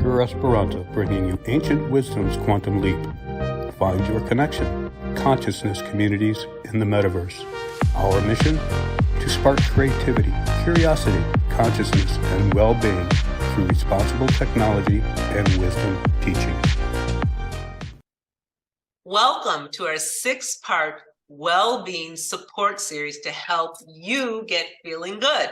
PureEsperanza, bringing you ancient wisdom's quantum leap. Find your connection, consciousness communities in the metaverse. Our mission? To spark creativity, curiosity, consciousness, and well-being through responsible technology and wisdom teaching. Welcome to our 6-part well-being support series to help you get feeling good.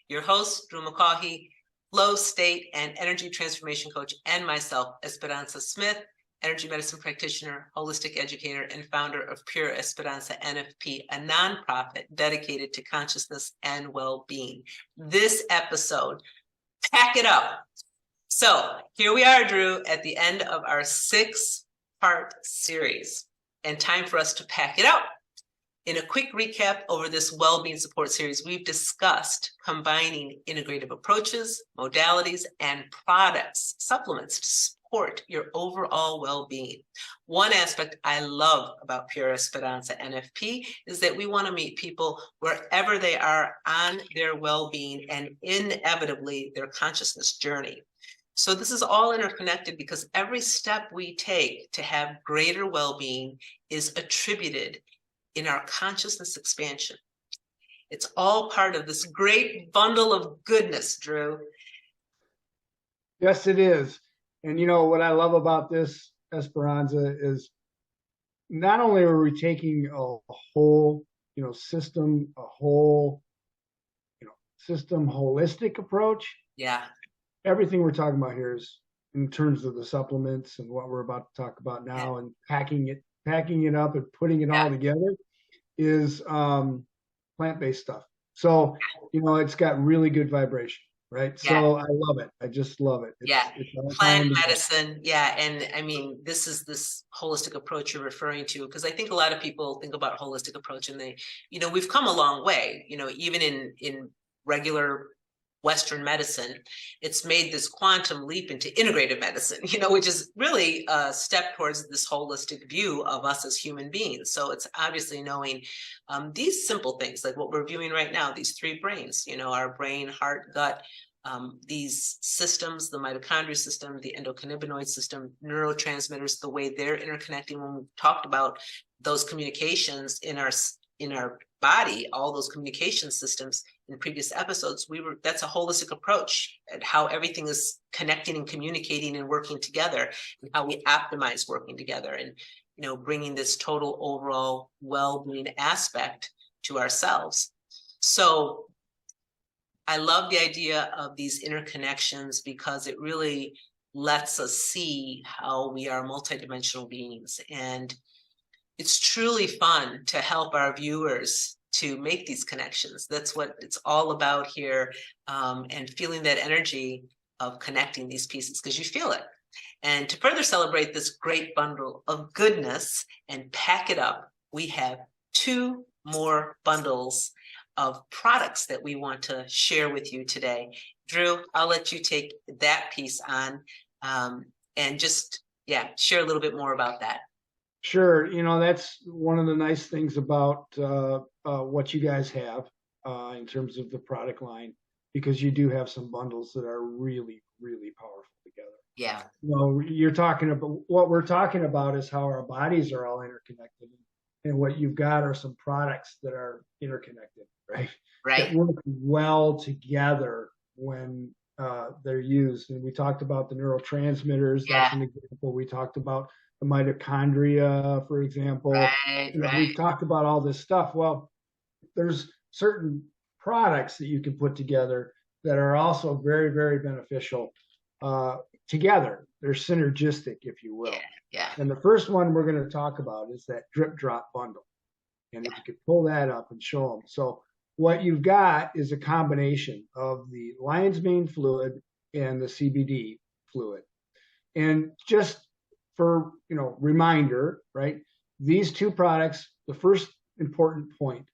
Your host, Drew McCaughey, flow state and energy transformation coach, and myself, Esperanza Smith, energy medicine practitioner, holistic educator, and founder of PureEsperanza NFP, a nonprofit dedicated to consciousness and well-being. This episode, pack it up. So here we are, Drew, at the end of our 6-part series, and time for us to pack it up. In a quick recap over this well-being support series, we've discussed combining integrative approaches, modalities, and products, supplements to support your overall well-being. One aspect I love about PureEsperanza NFP is that we want to meet people wherever they are on their well-being and inevitably their consciousness journey. So this is all interconnected because every step we take to have greater well-being is attributed in our consciousness expansion. It's all part of this great bundle of goodness, Drew. Yes, it is. And you know what I love about this, Esperanza, is not only are we taking a whole, system, system holistic approach. Yeah. Everything we're talking about here is in terms of the supplements and what we're about to talk about now, and packing it up and putting it all together is plant-based stuff. So, it's got really good vibration, right? Yeah. So I love it. I just love it. It's plant medicine. Yeah. And I mean, this is this holistic approach you're referring to, because I think a lot of people think about holistic approach and they, we've come a long way, even in regular Western medicine, it's made this quantum leap into integrative medicine, which is really a step towards this holistic view of us as human beings. So it's obviously knowing these simple things, like what we're viewing right now, these 3 brains, our brain, heart, gut, these systems, the mitochondrial system, the endocannabinoid system, neurotransmitters, the way they're interconnecting. When we talked about those communications in our body, all those communication systems in previous episodes, that's a holistic approach at how everything is connecting and communicating and working together, and how we optimize working together, and bringing this total overall well-being aspect to ourselves. So I love the idea of these interconnections because it really lets us see how we are multidimensional beings, and it's truly fun to help our viewers to make these connections. That's what it's all about here, and feeling that energy of connecting these pieces, because you feel it. And to further celebrate this great bundle of goodness and pack it up, we have 2 more bundles of products that we want to share with you today. Drew, I'll let you take that piece on, and just, share a little bit more about that. Sure. That's one of the nice things about what you guys have in terms of the product line, because you do have some bundles that are really, really powerful together. Yeah. You're talking about, what we're talking about is how our bodies are all interconnected. And what you've got are some products that are interconnected, right? Right. That work well together when they're used. And we talked about the neurotransmitters. Yeah. That's an example. We talked about the mitochondria, for example. Right. We've talked about all this stuff. Well, there's certain products that you can put together that are also very, very beneficial together. They're synergistic, if you will. Yeah. And the first one we're going to talk about is that drip drop bundle. And if you could pull that up and show them. So what you've got is a combination of the lion's mane fluid and the CBD fluid. And just for, reminder, right? These 2 products, the first important point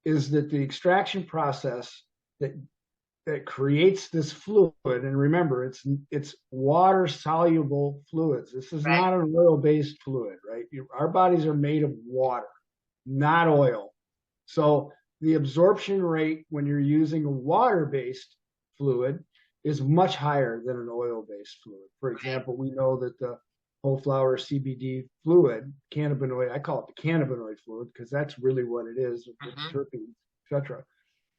is that the extraction process that creates this fluid, and remember, it's water soluble fluids. This is not an oil-based fluid, right? Our bodies are made of water, not oil. So the absorption rate when you're using a water-based fluid is much higher than an oil-based fluid. For example, we know that the whole flower CBD fluid, cannabinoid, I call it the cannabinoid fluid because that's really what it is, with terpenes, etc.,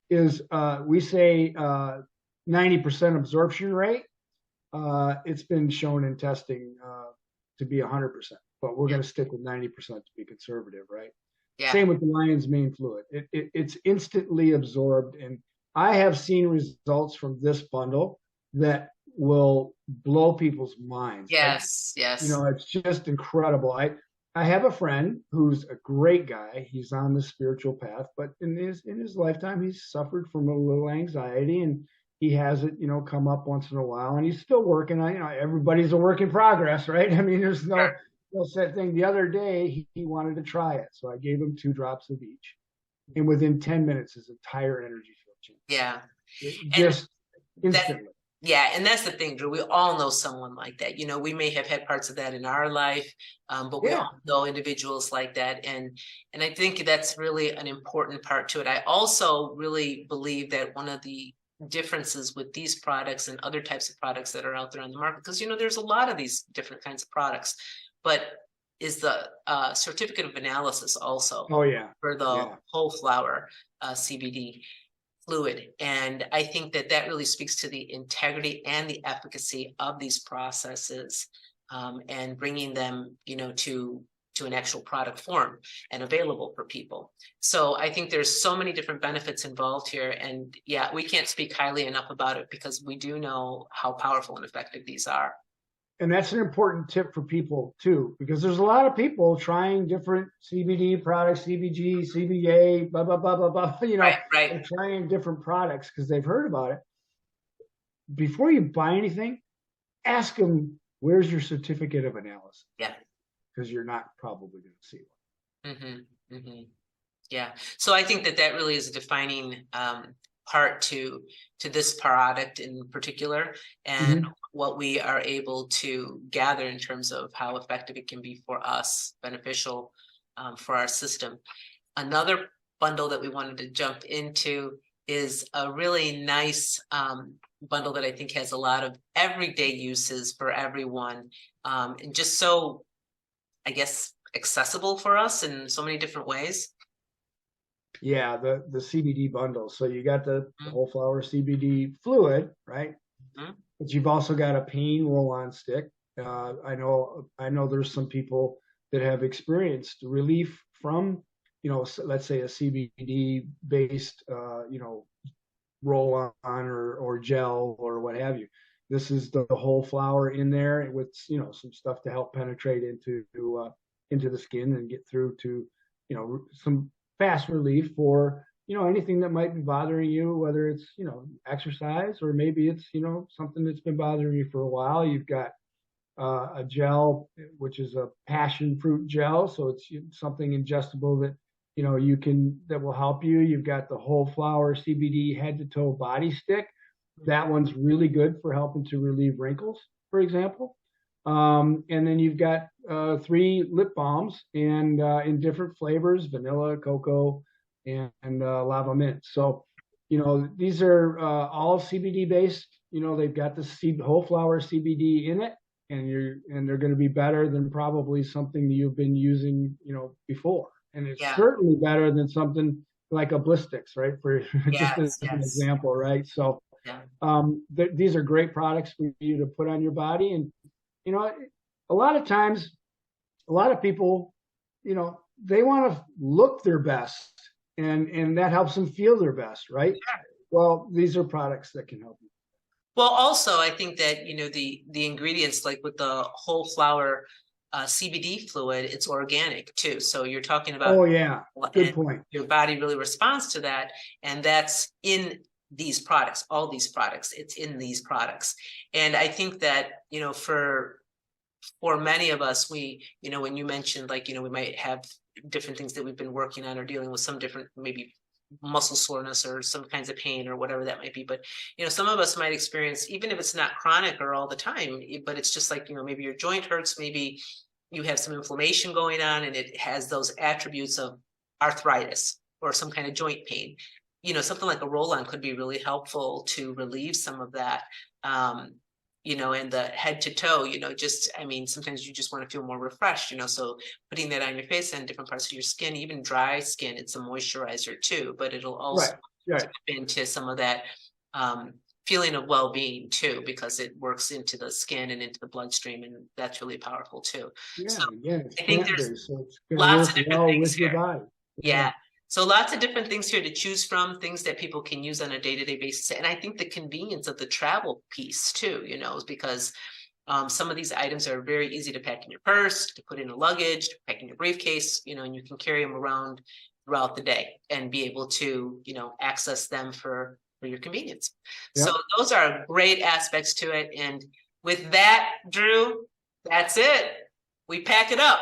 is we say 90% absorption rate. It's been shown in testing to be 100%, but we're going to stick with 90% to be conservative, right? Yeah. Same with the lion's mane fluid. It's instantly absorbed, and I have seen results from this bundle that will blow people's minds. Yes, yes. You know, it's just incredible. I have a friend who's a great guy. He's on the spiritual path, but in his lifetime, he's suffered from a little anxiety, and he has it, you know, come up once in a while, and he's still working on, you know, everybody's a work in progress, right? I mean, there's no set thing. The other day, he wanted to try it, so I gave him 2 drops of each, and within 10 minutes, his entire energy field changed. Yeah. Just instantly. Yeah, and that's the thing, Drew. We all know someone like that. You know, we may have had parts of that in our life, but we all know individuals like that. And I think that's really an important part to it. I also really believe that one of the differences with these products and other types of products that are out there on the market, because, you know, there's a lot of these different kinds of products, but is the certificate of analysis also for the whole flower CBD fluid. And I think that really speaks to the integrity and the efficacy of these processes, and bringing them, you know, to an actual product form and available for people. So I think there's so many different benefits involved here. And yeah, we can't speak highly enough about it because we do know how powerful and effective these are. And that's an important tip for people too, because there's a lot of people trying different CBD products, CBG, CBA, blah, blah, blah, blah, blah, you know, they're trying different products because they've heard about it. Before you buy anything, ask them, where's your certificate of analysis? Yeah. Because you're not probably going to see one. Yeah. So I think that really is a defining part to this product in particular, and what we are able to gather in terms of how effective it can be for us, beneficial for our system. Another bundle that we wanted to jump into is a really nice bundle that I think has a lot of everyday uses for everyone, and just so, I guess, accessible for us in so many different ways. Yeah, the CBD bundle. So you got the whole flower CBD fluid, right? But you've also got a pain roll-on stick. I know there's some people that have experienced relief from, you know, let's say a CBD based, you know, roll-on or gel or what have you. This is the whole flower in there with, you know, some stuff to help penetrate into the skin and get through to, you know, some fast relief for, you know, anything that might be bothering you, whether it's, you know, exercise, or maybe it's, you know, something that's been bothering you for a while. You've got a gel, which is a passion fruit gel. So it's something ingestible that, you know, that will help you. You've got the whole flower CBD head to toe body stick. That one's really good for helping to relieve wrinkles, for example. And then you've got 3 lip balms and in different flavors: vanilla, cocoa, and lava mint. So, you know, these are all CBD based. You know, they've got the whole flower CBD in it, and they're going to be better than probably something you've been using, you know, before. And it's certainly better than something like a Blistix, right? For just as an example, right? So these are great products for you to put on your body. And, you know, a lot of times, a lot of people, you know, they want to look their best, and that helps them feel their best, right? Well, these are products that can help you. Well, also, I think that, you know, the ingredients, like with the whole flower CBD fluid, it's organic too. So you're talking about, good point. Your body really responds to that, and that's in these products, all these products. It's in these products, and I think that, you know, for many of us, we, you know, when you mentioned, like, you know, we might have different things that we've been working on or dealing with, some different maybe muscle soreness or some kinds of pain or whatever that might be. But, you know, some of us might experience, even if it's not chronic or all the time, but it's just like, you know, maybe your joint hurts, maybe you have some inflammation going on, and it has those attributes of arthritis or some kind of joint pain. you know, something like a roll-on could be really helpful to relieve some of that. You know, and the head to toe, you know, just, I mean, sometimes you just want to feel more refreshed, you know, so putting that on your face and different parts of your skin, even dry skin, it's a moisturizer too, but it'll also tap into some of that feeling of well-being too, because it works into the skin and into the bloodstream, and that's really powerful too. Yeah, So again, it's I think there's plant-based, so it's going lots to of work different well things with your here. body. Yeah. So lots of different things here to choose from, things that people can use on a day-to-day basis. And I think the convenience of the travel piece too, you know, is because some of these items are very easy to pack in your purse, to put in a luggage, to pack in your briefcase, you know, and you can carry them around throughout the day and be able to, you know, access them for your convenience. Yep. So those are great aspects to it. And with that, Drew, that's it. We pack it up.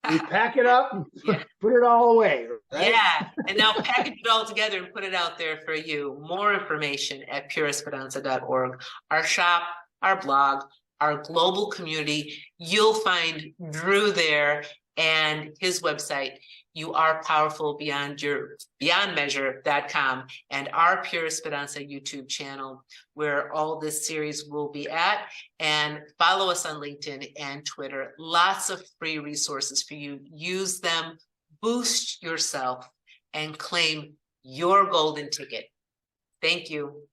We pack it up and Yeah. put it all away, right? Yeah, and now package it all together and put it out there for you. More information at PureEsperanza.org. Our shop, our blog, our global community. You'll find Drew there and his website. You are powerful beyondmeasure.com, and our Pure Esperanza YouTube channel, where all this series will be at. And follow us on LinkedIn and Twitter. Lots of free resources for you. Use them, boost yourself, and claim your golden ticket. Thank you.